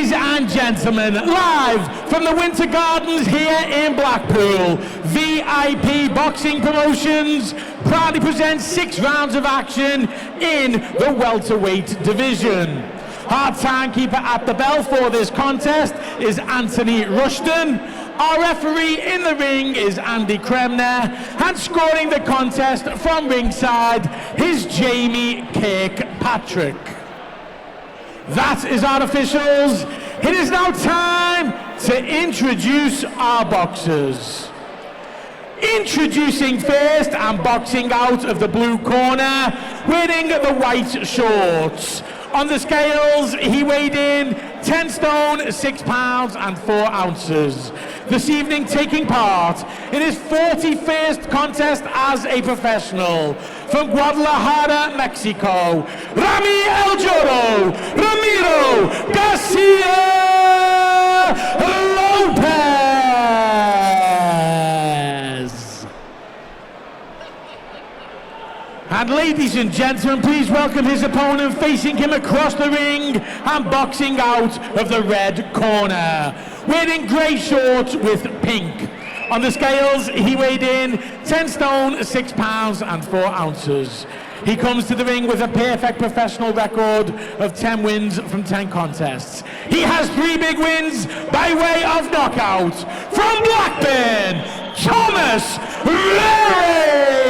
Ladies and gentlemen, live from the Winter Gardens here in Blackpool, VIP Boxing Promotions proudly presents 6 rounds of action in the welterweight division. Our timekeeper at the bell for this contest is Anthony Rushton. Our referee in the ring is Andy Kremner, and scoring the contest from ringside is Jamie Kirkpatrick. That is our officials. It is now time to introduce our boxers. Introducing first and boxing out of the blue corner, wearing the white shorts. On the scales, he weighed in 10 stone, 6 pounds and 4 ounces. This evening taking part in his 41st contest as a professional. From Guadalajara, Mexico, Ramiro Garcia Lopez. And ladies and gentlemen, please welcome his opponent, facing him across the ring and boxing out of the red corner, wearing grey shorts with pink. On the scales, he weighed in 10 stone, 6 pounds and 4 ounces. He comes to the ring with a perfect professional record of 10 wins from 10 contests. He has 3 big wins by way of knockout. From Blackburn, Thomas Varey.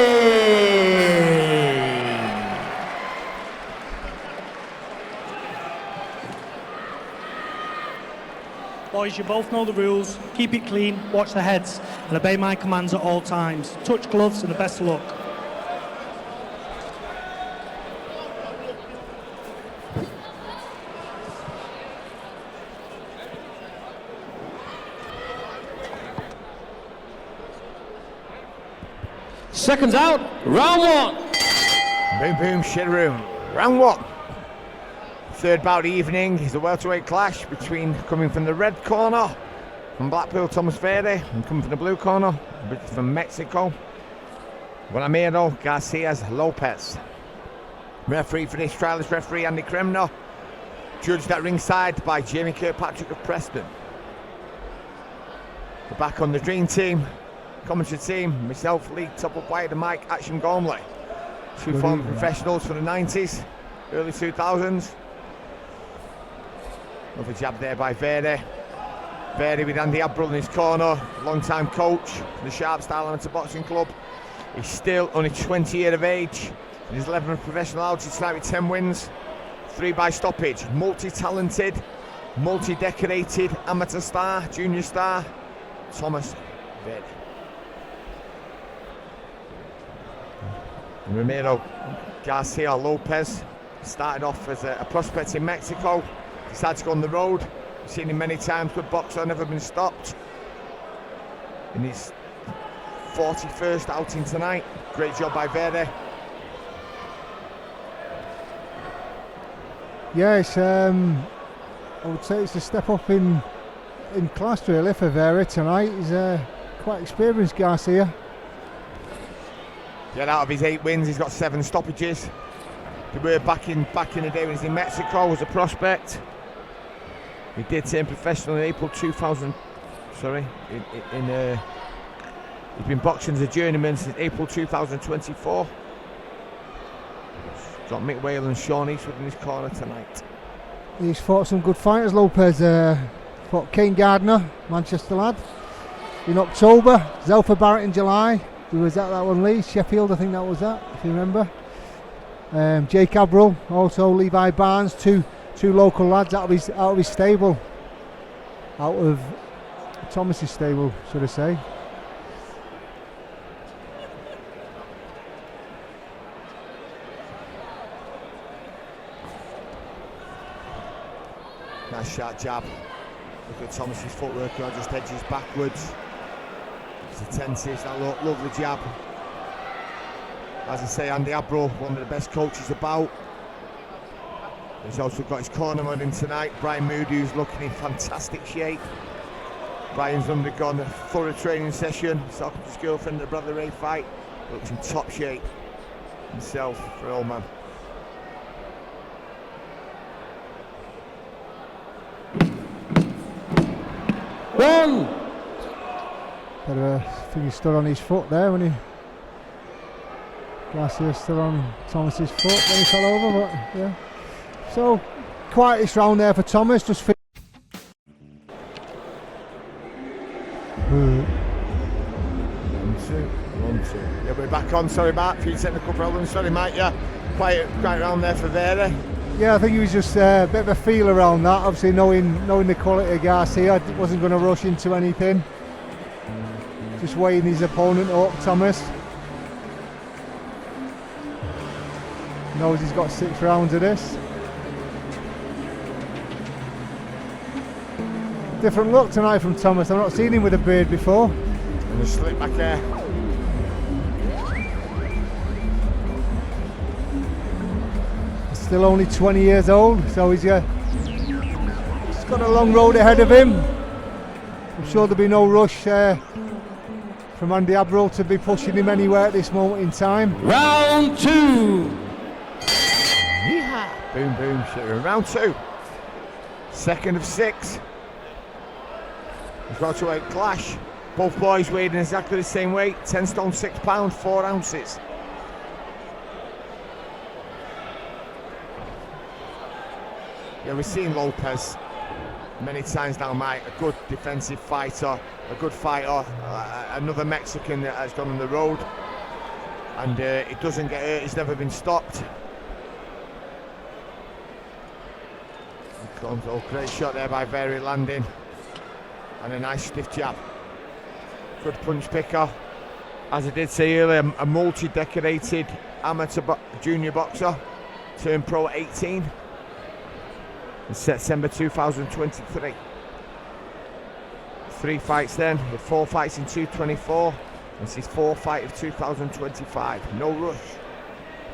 Boys, you both know the rules. Keep it clean, watch the heads, and obey my commands at all times. Touch gloves and the best of luck. Seconds out, round 1. Boom, boom, shit room. Round 1. Third bout of the evening is a welterweight clash between, coming from the red corner, from Blackpool, Thomas Varey, and coming from the blue corner, from Mexico, Ramiro Garcia Lopez. Referee for this trial is referee Andy Kremner, judged at ringside by Jamie Kirkpatrick of Preston. We're back on the dream team, commentary team, myself, Lee Top-Up-White, and Mike Action Gormley. 2 former professionals for the 90s, early 2000s. Another jab there by Varey. Varey with Andy Abril in his corner, long-time coach for the Sharp Style Amateur Boxing Club. He's still only 20 years of age. In his 11th professional outing tonight with 10 wins, 3 by stoppage. Multi-talented, multi-decorated amateur star, junior star, Thomas Varey. Ramiro Garcia Lopez started off as a prospect in Mexico. Decided to go on the road. I've seen him many times with boxer, never been stopped. In his 41st outing tonight. Great job by Varey. Yes, I would say it's a step up in class really for Varey tonight. He's quite experienced, Garcia. Yeah, out of his 8 wins, he's got 7 stoppages. He were back in the day when he was in Mexico as a prospect. He did turn professional in April 2000. He's been boxing as a journeyman since April 2024. He's got Mick Whale and Sean Eastwood in his corner tonight. He's fought some good fighters, Lopez. Fought Kane Gardner, Manchester lad, in October. Zelfa Barrett in July. He was at that one, Lee. Sheffield, I think that was that, if you remember. Jake Abril, also Levi Barnes, two local lads out of his stable, out of Thomas's stable, should I say. Nice sharp jab. Look at Thomas's footwork, he just edges backwards. It's attentive, that lovely jab. As I say, Andy Abril, one of the best coaches about. He's also got his corner with him tonight. Brian Moody, who's looking in fantastic shape. Brian's undergone a thorough training session. He's talking to his girlfriend at the Bradley Ray fight. Looks in top shape himself for an old man. 1. But I think he stood on his foot there when he. Garcia stood on Thomas's foot when he fell over, but yeah. So, quietest round there for Thomas, just 1, 2. Yeah, we're back on. Sorry, Mark, few technical problems. Sorry, Mike. Yeah, quiet round there for Varey. Yeah, I think he was just a bit of a feel around that. Obviously, knowing the quality of Garcia, wasn't going to rush into anything. Just weighing his opponent up, Thomas. Knows he's got 6 rounds of this. Different look tonight from Thomas. I've not seen him with a beard before. And the slick back hair. Still only 20 years old, so he's got a long road ahead of him. I'm sure there'll be no rush from Andy Abreu to be pushing him anywhere at this moment in time. Round 2. Yeehaw. Boom, boom, shooter. Round 2. Second of 6. We've got to a clash. Both boys weighed in exactly the same weight. 10 stone 6 pounds 4 ounces. Yeah, we've seen Lopez many times now, Mike. A good defensive fighter, a good fighter, another Mexican that has gone on the road, and he doesn't get hurt. He's never been stopped. Oh, great shot there by Varey, landing, and a nice stiff jab. Good punch picker. As I did say earlier, a multi-decorated amateur junior boxer, turned pro at 18. In September 2023. 3 fights then, with 4 fights in 224. This is his 4th fight of 2025. No rush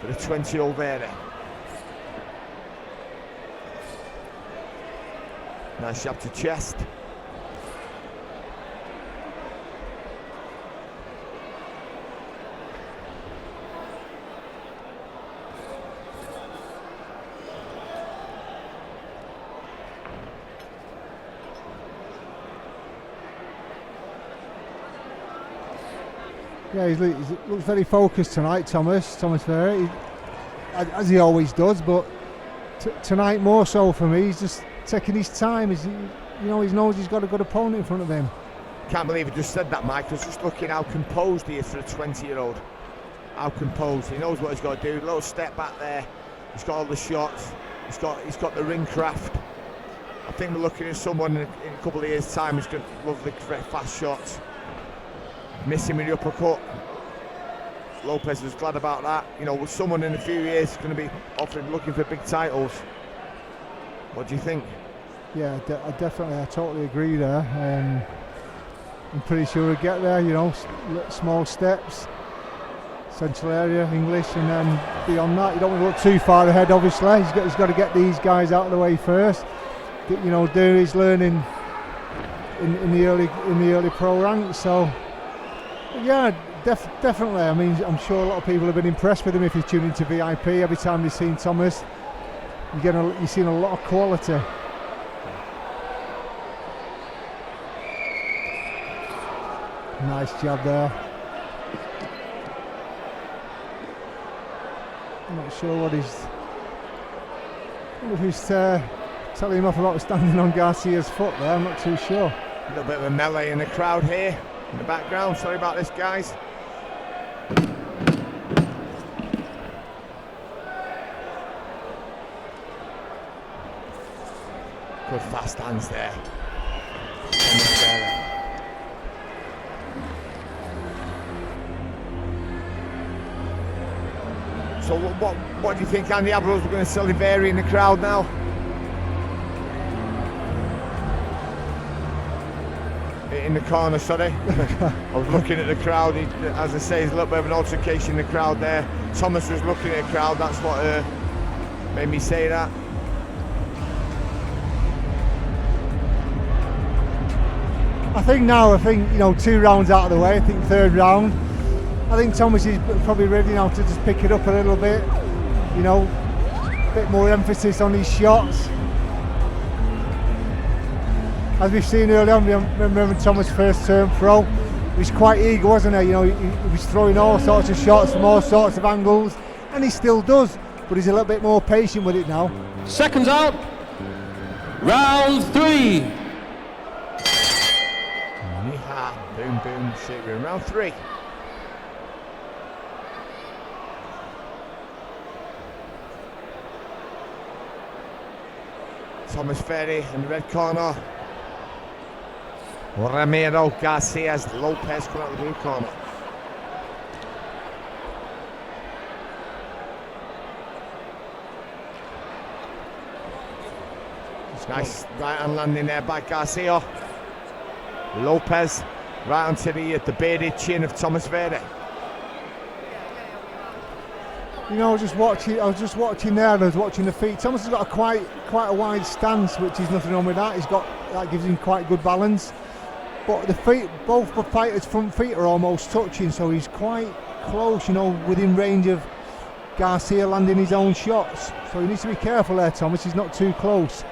for the 20-year-old Varey. Nice jab to chest. Yeah, he looks very focused tonight, Thomas Varey, as he always does, but tonight more so for me. He's just taking his time. He knows he's got a good opponent in front of him. Can't believe he just said that, Mike. I was just looking how composed he is for a 20-year-old. How composed. He knows what he's got to do. A little step back there. He's got all the shots. He's got the ring craft. I think we're looking at someone in a couple of years' time who's going to love the fast shots. Missing with the uppercut. Lopez was glad about that. You know, with someone in a few years is going to be looking for big titles. What do you think? Yeah, I totally agree there. I'm pretty sure he'll get there. You know, small steps, central area, English, and then beyond that, you don't want to look too far ahead. Obviously, he's got to get these guys out of the way first. Do his learning in the early pro ranks. So. Yeah, definitely. I mean, I'm sure a lot of people have been impressed with him if you tune into VIP. Every time you've seen Thomas, you've seen a lot of quality. Nice jab there. I'm not sure what he's. I wonder if he's telling him off about standing on Garcia's foot there. I'm not too sure. A little bit of a melee in the crowd here. In the background, sorry about this, guys. Good fast hands there. So what do you think Andy Abreu's going to sell Varey in the crowd now? In the corner, sorry. I was looking at the crowd. As I say, there's a little bit of an altercation in the crowd there. Thomas was looking at the crowd. That's what made me say that. I think 2 rounds out of the way. I think 3rd round. I think Thomas is probably ready now to just pick it up a little bit. A bit more emphasis on his shots. as we've seen earlier on, remember Thomas' first term pro, he was quite eager, wasn't he? You know, he was throwing all sorts of shots from all sorts of angles, and he still does, but he's a little bit more patient with it now. Seconds out. Round 3. Yeehaw. Boom, boom, shake room. Round 3. Thomas Varey in the red corner. Ramiro Garcia, Lopez coming out the blue corner. Nice right hand landing there by Garcia. Lopez right onto the bearded chin of Thomas Varey. You know, I was just watching there, and I was watching the feet. Thomas has got a quite a wide stance, which is nothing wrong with that. That gives him quite good balance. But the feet, both the fighters' front feet are almost touching, so he's quite close, you know, within range of Garcia landing his own shots. So he needs to be careful there, Thomas. He's not too close.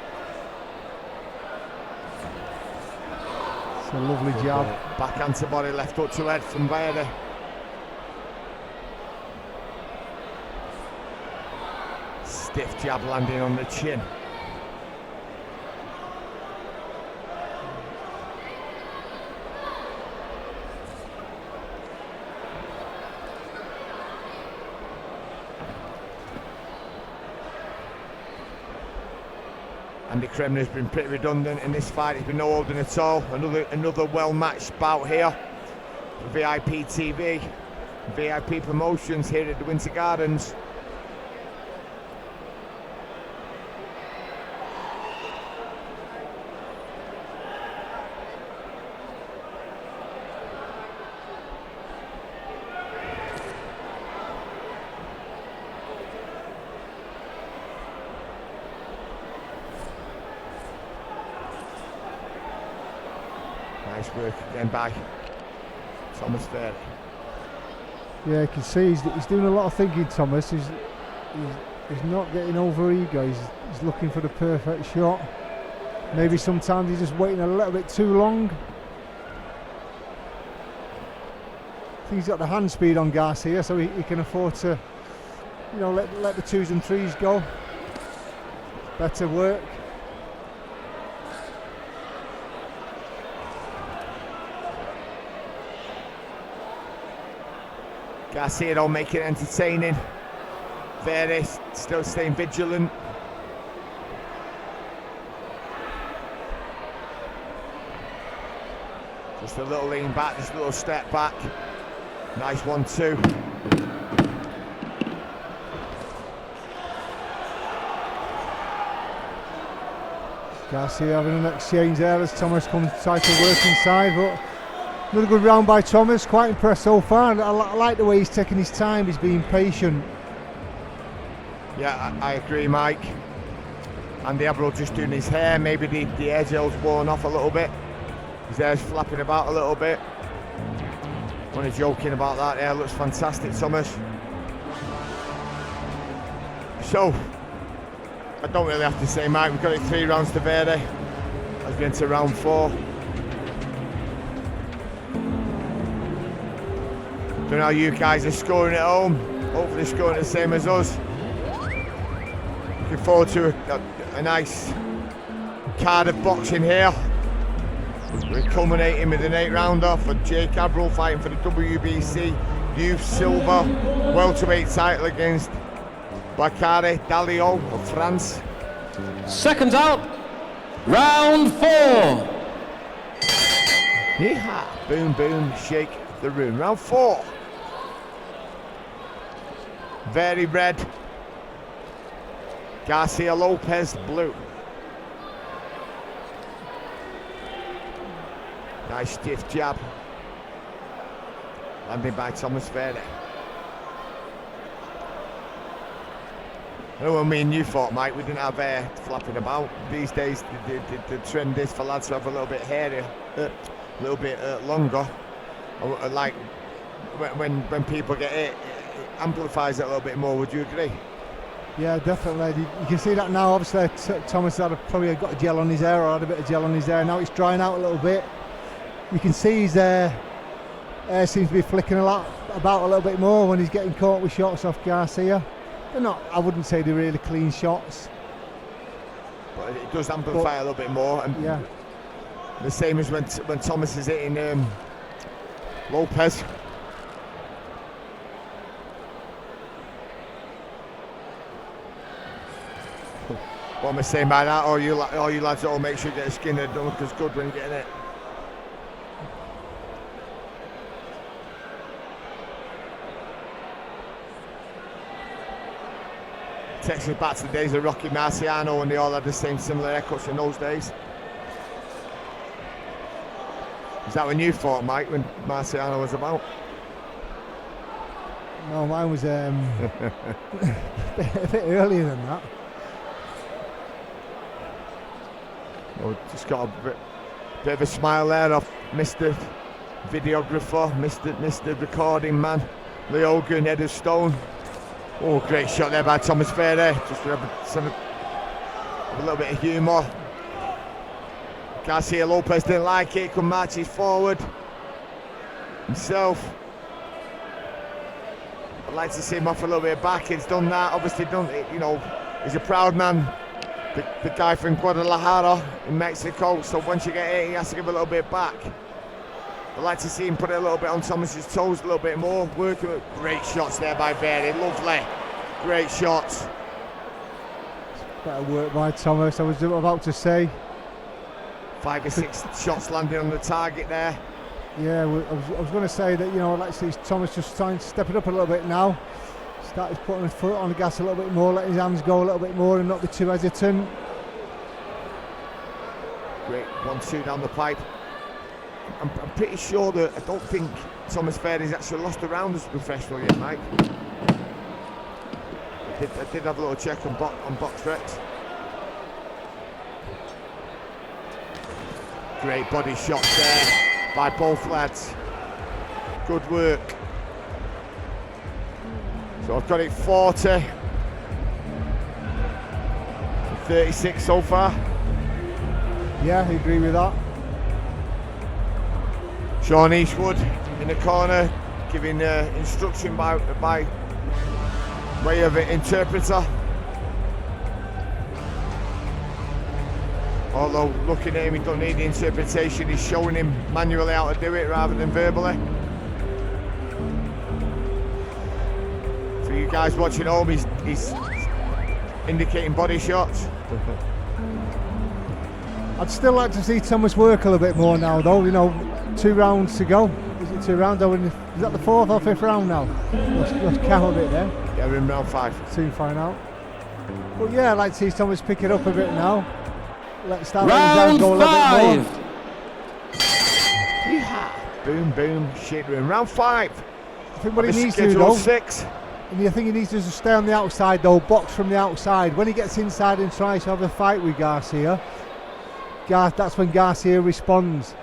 It's a lovely jab. Backhand to body, left hook to head from Varey. Stiff jab landing on the chin. Andy Kremner's been pretty redundant in this fight. He's been no holding at all. Another well-matched bout here for VIP TV, VIP Promotions here at the Winter Gardens. Nice work again by Thomas Varey. Yeah, you can see he's doing a lot of thinking, Thomas. He's not getting over ego. He's looking for the perfect shot. Maybe sometimes he's just waiting a little bit too long. I think he's got the hand speed on Garcia, so he can afford to, you know, let the 2s and 3s go. Better work. Garcia don't make it entertaining. Varey still staying vigilant. Just a little lean back, just a little step back. Nice 1-2. Garcia having an exchange there as Thomas comes to try to work inside, but another good round by Thomas. Quite impressed so far. I like the way he's taking his time. He's being patient. Yeah, I agree, Mike. And Diablo just doing his hair. Maybe the hair gel's worn off a little bit. His hair's flapping about a little bit. Only joking about that. Hair looks fantastic, Thomas. So, I don't really have to say, Mike. We've got it 3 rounds to Varey. Let's get into round 4. Don't know how you guys are scoring at home. Hopefully scoring the same as us. Looking forward to a nice card of boxing here. We're culminating with an 8-rounder for Jake Abril fighting for the WBC Youth Silver Welterweight title against Bakary Dalio of France. Seconds out. Round 4. Yeehaw. Boom, boom, shake the room. Round 4. Very red. Garcia Lopez blue. Nice stiff jab. Landing by Thomas Varey. I know when me and you fought, Mike, we didn't have hair flapping about. These days, the trend is for lads to have a little bit hairier, a little bit longer. Like when people get it amplifies it a little bit more. Would you agree? Yeah, definitely. You can see that now. Obviously, Thomas probably got a gel on his hair, or had a bit of gel on his hair. Now it's drying out a little bit. You can see his hair seems to be flicking about a little bit more when he's getting caught with shots off Garcia. They're not, I wouldn't say they're really clean shots, but it does amplify a little bit more. And yeah, the same as when Thomas is hitting Lopes. What am I saying by that? All you lads all make sure you get a skinner. Don't look as good when you're getting it. Takes me back to the days of Rocky Marciano when they all had the same similar haircuts in those days. Is that when you fought, Mike, when Marciano was about? No, mine was a bit earlier than that. Oh, just got a bit of a smile there off Mr. Videographer, Mr. Recording Man, Lee Hogan, head of stone. Oh, great shot there by Thomas Varey. Just to have a little bit of humour. Garcia Lopez didn't like it. Come marches forward himself. I'd like to see him off a little bit back. He's done that. Obviously done it. You know, he's a proud man. The guy from Guadalajara in Mexico. So once you get hit, he has to give a little bit back. I'd like to see him put it a little bit on Thomas's toes, a little bit more. Working with great shots there by Varey. Lovely. Great shots. Better work by Thomas, I was about to say. 5 or 6 shots landing on the target there. Yeah, I was going to say that, you know, I'd like to see Thomas just trying to step it up a little bit now. Start putting his foot on the gas a little bit more, let his hands go a little bit more and not be too hesitant. Great 1-2 down the pipe. I'm pretty sure that I don't think Thomas Varey's actually lost a round as a professional yet, Mike. I did have a little check on Box Rex. Great body shots there by both lads. Good work. So I've got it 40. 36 so far. Yeah, I agree with that. Sean Eastwood in the corner giving instruction by way of an interpreter. Although looking at him, he don't need the interpretation, he's showing him manually how to do it rather than verbally. For you guys watching home, he's indicating body shots. I'd still like to see Thomas work a little bit more now though, you know, 2 rounds to go. Is it 2 rounds? Is that the 4th or 5th round now? Let's count a bit there. Yeah, we're in round 5. Soon find out. But yeah, I'd like to see Thomas pick it up a bit now. Let's start Round go a little 5. bit more. Yeah. Boom, boom, shit. We're in round 5. I think what he needs to do though, 6. and I think he needs to just stay on the outside though, box from the outside. When he gets inside and tries to have a fight with Garcia, that's when Garcia responds.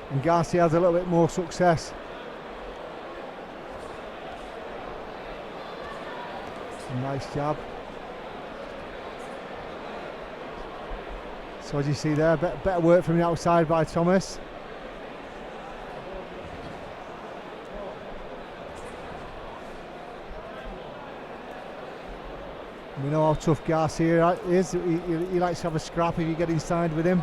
And Garcia has a little bit more success. Nice jab. So as you see there, better work from the outside by Thomas. We know how tough Garcia is. He likes to have a scrap if you get inside with him.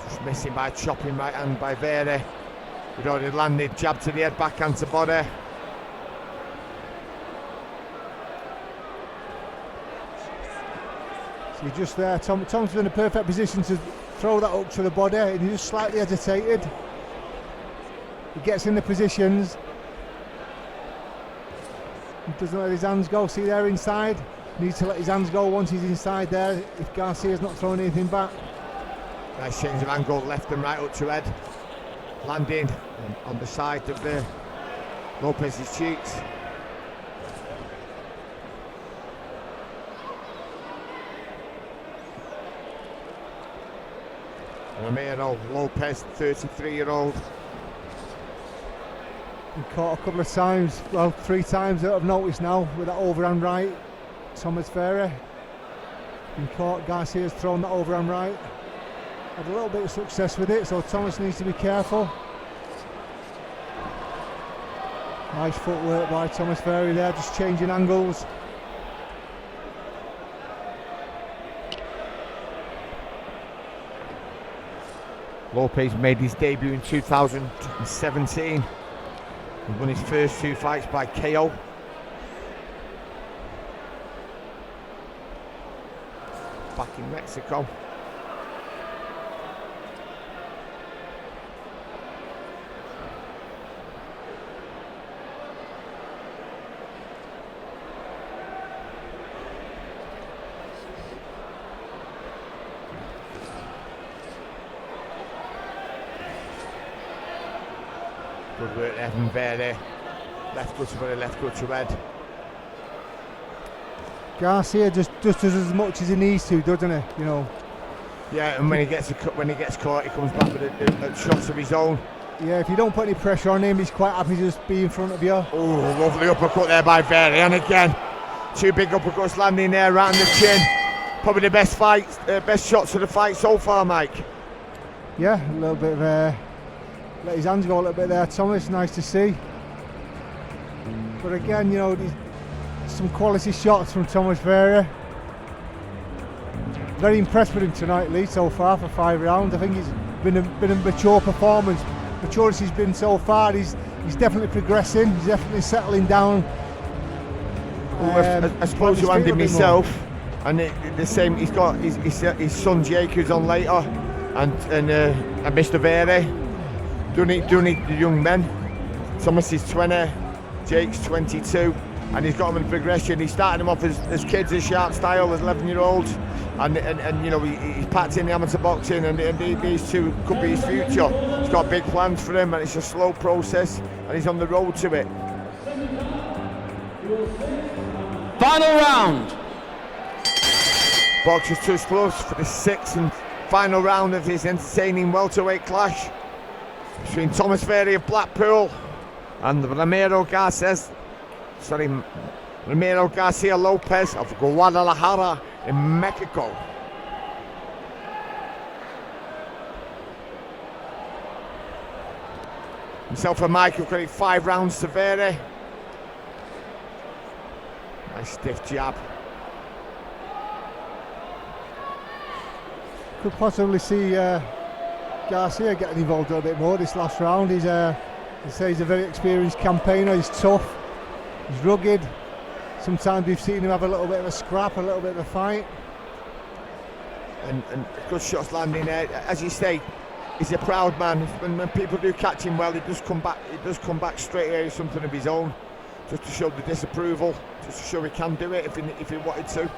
Just missing by chopping right hand by Varey. We'd already landed, jab to the head, backhand to body. So you're just there. Tom's in a perfect position to throw that up to the body, and he just slightly hesitated. He gets in the positions. He doesn't let his hands go. See there inside? Needs to let his hands go once he's inside there, if Garcia's not throwing anything back. Nice change of angle, left and right up to head. Landing on the side of the Lopez's cheeks. Ramiro Lopez, 33-year-old. Been caught a couple of times, well 3 times that I've noticed now with that overhand right. Thomas Varey been caught. Garcia's thrown that overhand right. Had a little bit of success with it, so Thomas needs to be careful. Nice footwork by Thomas Varey there, just changing angles. Lopez made his debut in 2017. He won his first 2 fights by KO. Back in Mexico. Good work there from Varey. Left good to body, left good to head. Garcia just does as much as he needs to, doesn't he? You know. Yeah, and when he gets caught, he comes back with a shots of his own. Yeah, if you don't put any pressure on him, he's quite happy to just be in front of you. Oh, lovely uppercut there by Varey, and again, 2 big uppercuts landing there right on the chin. Probably the best best shots of the fight so far, Mike. Yeah, a little bit of let his hands go a little bit there, Thomas. Nice to see. But again, you know, some quality shots from Thomas Varey. Very impressed with him tonight, Lee, so far for 5 rounds. I think he's been a mature performance. Mature as he's been so far, he's definitely progressing. He's definitely settling down. I suppose you handed myself, and the same. He's got his son Jake who's on later, and Mr. Varey. Don't need the young men. Thomas is 20, Jake's 22, and he's got them in progression. He started them off as kids, as sharp style, as 11-year-olds, and you know he's packed in the amateur boxing, and these two could be his future. He's got big plans for him, and it's a slow process, and he's on the road to it. Final round. Boxers touch gloves for the 6th and final round of his entertaining welterweight clash between Thomas Varey of Blackpool and Ramiro Garcia Lopez of Guadalajara in Mexico. Himself and Mike have got it 5 rounds to Varey. Nice stiff jab. Could possibly see Garcia getting involved a little bit more this last round. He's a very experienced campaigner. He's tough, he's rugged. Sometimes we've seen him have a little bit of a scrap, a little bit of a fight. And good shots landing there. As you say, he's a proud man. When people do catch him well, he does come back straight away with something of his own, just to show the disapproval, just to show he can do it if he wanted to.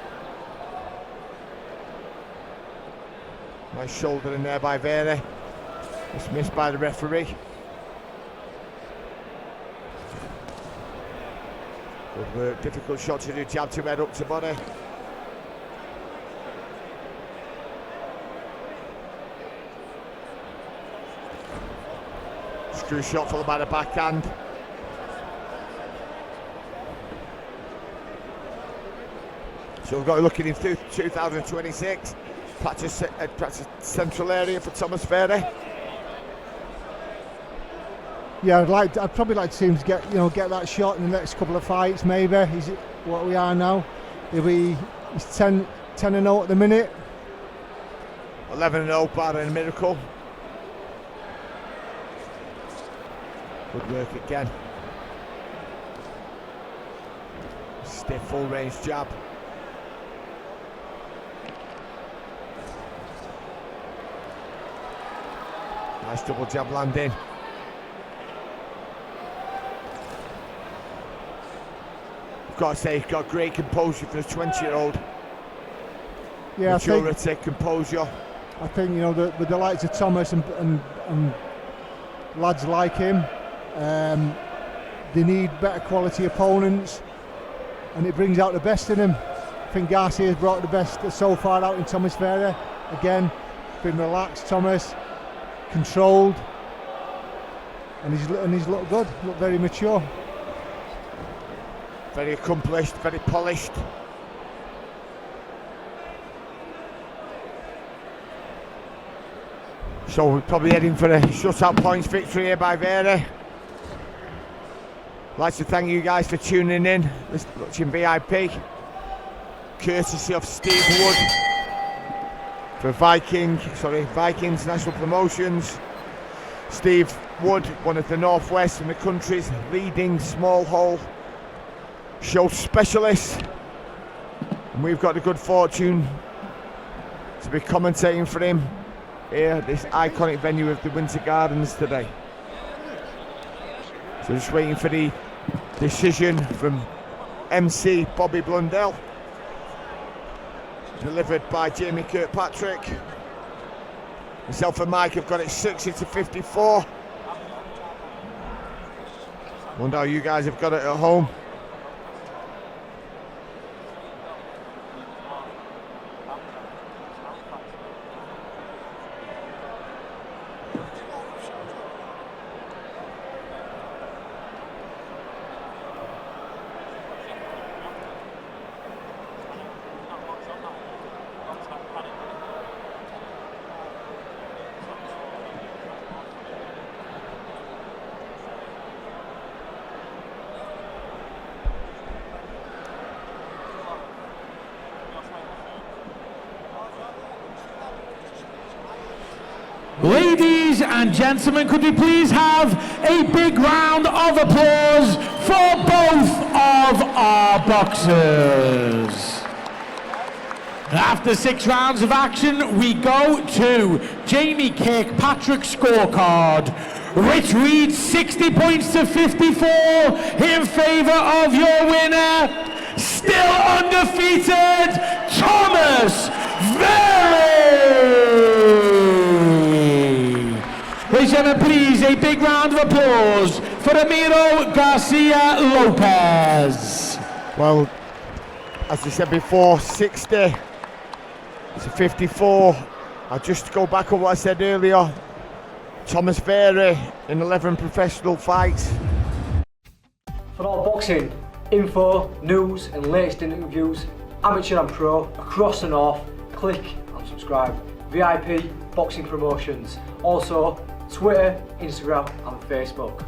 Nice shoulder in there by Varey. It's missed by the referee. Good work, difficult shot to do, jab to head, up to body. Screw shot followed by the backhand. So we've got to look at him through 2026. Practice central area for Thomas Varey. Yeah, I'd probably like to see him get that shot in the next couple of fights. Maybe he's what we are now. He's 10-0 at the minute. 11-0, barring a miracle. Good work again. Stiff full range jab. Nice double jab landing. I've got to say, he's got great composure for a 20-year-old. Yeah, maturity, composure. I think with the likes of Thomas and lads like him, they need better quality opponents, and it brings out the best in them. I think Garcia has brought the best so far out in Thomas Varey. Again, been relaxed, Thomas. Controlled. and he's looked good, looked very mature. Very accomplished, very polished. So we're probably heading for a shutout points victory here by Varey. I'd like to thank you guys for tuning in, watching VIP. Courtesy of Steve Wood for Vikings National Promotions. Steve Wood, one of the Northwest and the country's leading small hole show specialists. And we've got the good fortune to be commentating for him here at this iconic venue of the Winter Gardens today. So just waiting for the decision from MC Bobby Blundell, delivered by Jamie Kirkpatrick. Myself and Mike have got it 60-54. Wonder how you guys have got it at home. Ladies and gentlemen, could we please have a big round of applause for both of our boxers? After 6 rounds of action, we go to Jamie Kirkpatrick's scorecard, which reads 60 points to 54 in favour of your winner, still undefeated, Thomas Varey! Ladies and gentlemen, please, a big round of applause for Ramiro Garcia Lopez. Well, as I said before, 60 to 54. I'll just go back on what I said earlier. Thomas Varey in 11 professional fights. For all boxing info, news and latest interviews, amateur and pro, across the north, click and subscribe. VIP Boxing Promotions. Also, Twitter, Instagram and Facebook.